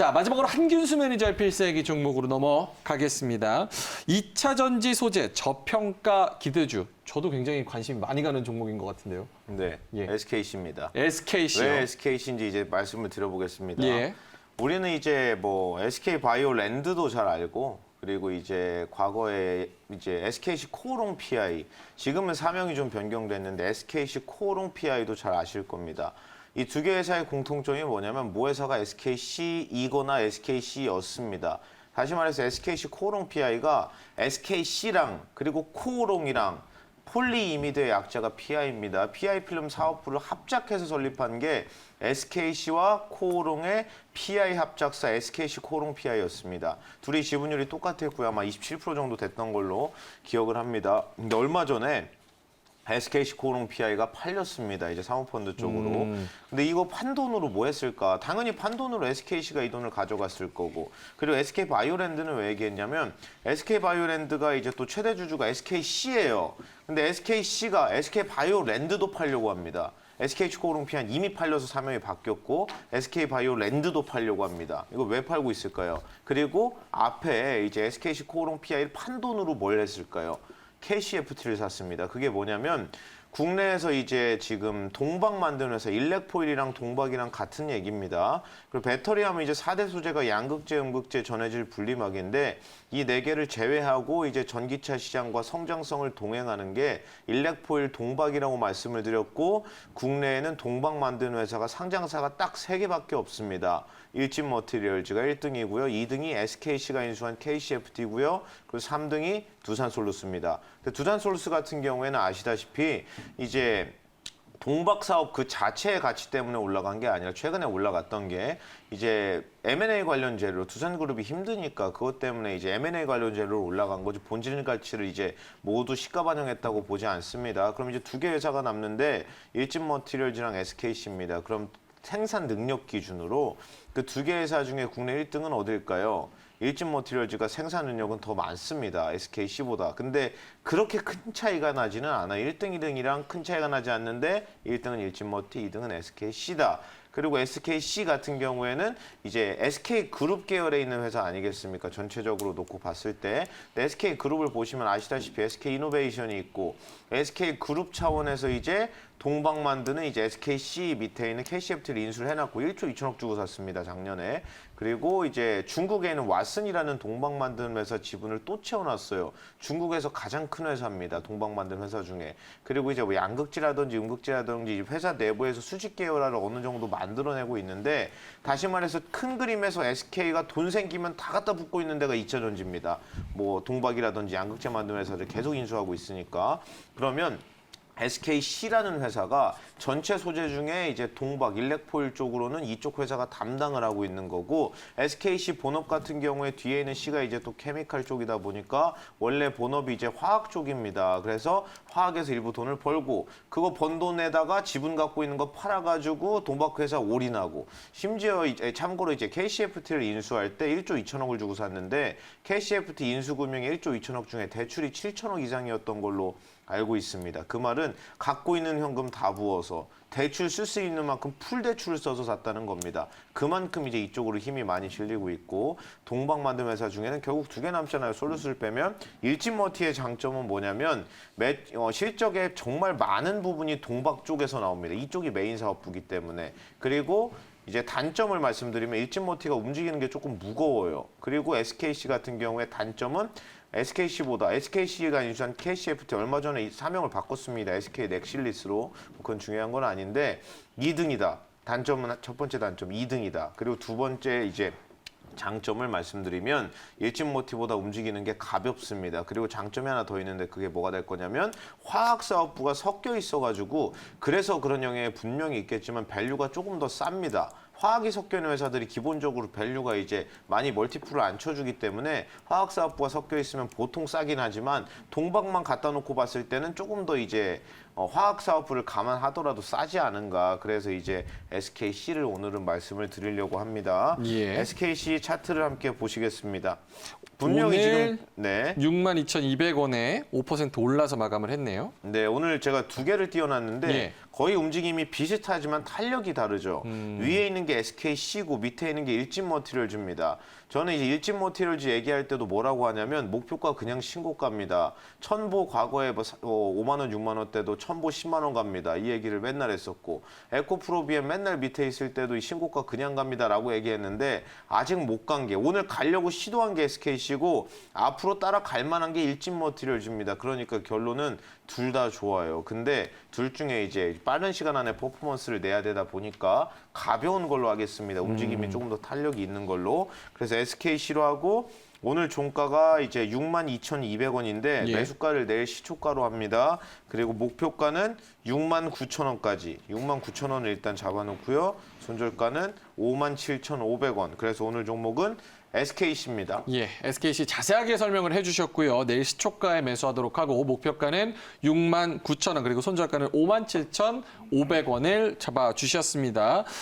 자, 마지막으로 한균수 매니저의 필살기 종목으로 넘어가겠습니다. 2차 전지 소재 저평가 기대주. 저도 굉장히 관심이 많이 가는 종목인 것 같은데요. 네, 예. SKC입니다. SKC요. 왜 SKC인지 이제 말씀을 드려보겠습니다. 예. 우리는 이제 뭐 SK 바이오랜드도 잘 알고, 그리고 이제 과거에 이제 SKC 코오롱 PI, 지금은 사명이 좀 변경됐는데 SKC 코오롱 PI도 잘 아실 겁니다. 이 두 개 회사의 공통점이 뭐냐면 모 회사가 SKC이거나 SKC였습니다. 다시 말해서 SKC 코오롱 PI가 SKC랑 그리고 코오롱이랑 폴리이미드의 약자가 PI입니다. PI 필름 사업부를 합작해서 설립한 게 SKC와 코오롱의 PI 합작사 SKC 코오롱 PI였습니다. 둘이 지분율이 똑같았고요. 아마 27% 정도 됐던 걸로 기억을 합니다. 근데 얼마 전에 SKC 코오롱 PI가 팔렸습니다. 이제 사모펀드 쪽으로. 근데 이거 판돈으로 뭐 했을까? 당연히 판돈으로 SKC가 이 돈을 가져갔을 거고. 그리고 SK 바이오랜드는 왜 얘기했냐면 SK 바이오랜드가 이제 또 최대 주주가 SKC예요. 근데 SKC가 SK 바이오랜드도 팔려고 합니다. SKC 코오롱 PI는 이미 팔려서 사명이 바뀌었고 SK 바이오랜드도 팔려고 합니다. 이거 왜 팔고 있을까요? 그리고 앞에 이제 SKC 코오롱 PI를 판돈으로 뭘 했을까요? KCFT를 샀습니다. 그게 뭐냐면 국내에서 이제 지금 동박 만드는 회사 일렉포일이랑 동박이랑 같은 얘기입니다. 그리고 배터리 하면 이제 4대 소재가 양극재, 음극재, 전해질, 분리막인데 이 네 개를 제외하고 이제 전기차 시장과 성장성을 동행하는 게 일렉포일 동박이라고 말씀을 드렸고 국내에는 동박 만드는 회사가 상장사가 딱 3개밖에 없습니다. 일진머티리얼즈가 1등이고요. 2등이 SKC가 인수한 KCFT고요. 그리고 3등이 두산솔루스입니다. 두산솔루스 같은 경우에는 아시다시피 이제 동박 사업 그 자체의 가치 때문에 올라간 게 아니라 최근에 올라갔던 게 이제 M&A 관련 재료, 두산그룹이 힘드니까 그것 때문에 이제 M&A 관련 재료로 올라간 거지 본질 가치를 이제 모두 시가 반영했다고 보지 않습니다. 그럼 이제 두 개 회사가 남는데 일진머티리얼즈랑 SKC입니다. 그럼 생산 능력 기준으로 그 두 개 회사 중에 국내 1등은 어딜까요? 일진머티리얼즈가 생산 능력은 더 많습니다. SKC보다. 근데 그렇게 큰 차이가 나지는 않아요. 1등, 2등이랑 큰 차이가 나지 않는데 1등은 일진머티, 2등은 SKC다. 그리고 SKC 같은 경우에는 이제 SK그룹 계열에 있는 회사 아니겠습니까? 전체적으로 놓고 봤을 때. SK그룹을 보시면 아시다시피 SK이노베이션이 있고 SK그룹 차원에서 이제 동박 만드는 이제 SKC 밑에 있는 KCFT를 인수를 해놨고 1조 2천억 주고 샀습니다. 작년에. 그리고 이제 중국에 있는 왓슨이라는 동박 만드는 회사 지분을 또 채워놨어요. 중국에서 가장 큰 회사입니다. 동박 만드는 회사 중에. 그리고 이제 뭐 양극재라든지 음극재라든지 회사 내부에서 수직 계열화를 어느 정도 만들어내고 있는데 다시 말해서 큰 그림에서 SK가 돈 생기면 다 갖다 붙고 있는 데가 2차전지입니다. 뭐 동박이라든지 양극재 만드는 회사를 계속 인수하고 있으니까. 그러면 SKC라는 회사가 전체 소재 중에 이제 동박, 일렉포일 쪽으로는 이쪽 회사가 담당을 하고 있는 거고 SKC 본업 같은 경우에 뒤에 있는 C가 이제 또 케미칼 쪽이다 보니까 원래 본업이 이제 화학 쪽입니다. 그래서 화학에서 일부 돈을 벌고 그거 번 돈에다가 지분 갖고 있는 거 팔아가지고 동박 회사 올인하고 심지어 이제 참고로 이제 KCFT를 인수할 때 1조 2천억을 주고 샀는데 KCFT 인수금융이 1조 2천억 중에 대출이 7천억 이상이었던 걸로 알고 있습니다. 그 말은 갖고 있는 현금 다 부어서 대출 쓸 수 있는 만큼 풀 대출을 써서 샀다는 겁니다. 그만큼 이제 이쪽으로 힘이 많이 실리고 있고 동박 만든 회사 중에는 결국 두 개 남잖아요. 솔루스를 빼면 일진머티의 장점은 뭐냐면 실적에 정말 많은 부분이 동박 쪽에서 나옵니다. 이쪽이 메인 사업부기 때문에. 그리고 이제 단점을 말씀드리면 일진머티가 움직이는 게 조금 무거워요. 그리고 SKC 같은 경우에 단점은 SKC보다 SKC가 인수한 KCFT 얼마 전에 사명을 바꿨습니다. SK 넥실리스로. 그건 중요한 건 아닌데 2등이다. 단점은 첫 번째 단점 2등이다. 그리고 두 번째 이제 장점을 말씀드리면 일진모티보다 움직이는 게 가볍습니다. 그리고 장점이 하나 더 있는데 그게 뭐가 될 거냐면 화학사업부가 섞여 있어가지고 그래서 그런 영향이 분명히 있겠지만 밸류가 조금 더 쌉니다. 화학이 섞여 있는 회사들이 기본적으로 밸류가 이제 많이 멀티플을 안 쳐주기 때문에 화학사업부가 섞여 있으면 보통 싸긴 하지만 동박만 갖다 놓고 봤을 때는 조금 더 이제 화학 사업부를 감안하더라도 싸지 않은가. 그래서 이제 SKC를 오늘은 말씀을 드리려고 합니다. 예. SKC 차트를 함께 보시겠습니다. 분명히 오늘 지금 네. 62,200원에 5% 올라서 마감을 했네요. 네, 오늘 제가 두 개를 띄워놨는데 예. 거의 움직임이 비슷하지만 탄력이 다르죠. 위에 있는 게 SKC고 밑에 있는 게 일진머티리얼즈입니다. 저는 이제 일진머티리얼즈 얘기할 때도 뭐라고 하냐면 목표가 그냥 신고가입니다. 천보 과거에 5만 원, 6만 원 때도 천보 10만 원 갑니다. 이 얘기를 맨날 했었고 에코프로비엔 맨날 밑에 있을 때도 이 신고가 그냥 갑니다라고 얘기했는데 아직 못 간 게 오늘 가려고 시도한 게 SKC고 앞으로 따라갈 만한 게 일진머티리얼즈입니다. 그러니까 결론은 둘 다 좋아요. 근데 둘 중에 이제 빠른 시간 안에 퍼포먼스를 내야 되다 보니까 가벼운 걸로 하겠습니다. 움직임이 조금 더 탄력이 있는 걸로. 그래서 SKC로 하고 오늘 종가가 이제 62,200원인데 예. 매수가를 내일 시초가로 합니다. 그리고 목표가는 69,000원까지 69,000원을 일단 잡아놓고요. 손절가는 57,500원. 그래서 오늘 종목은 SKC입니다. 예, SKC 자세하게 설명을 해주셨고요. 내일 시초가에 매수하도록 하고 목표가는 69,000원 그리고 손절가는 57,500원을 잡아주셨습니다.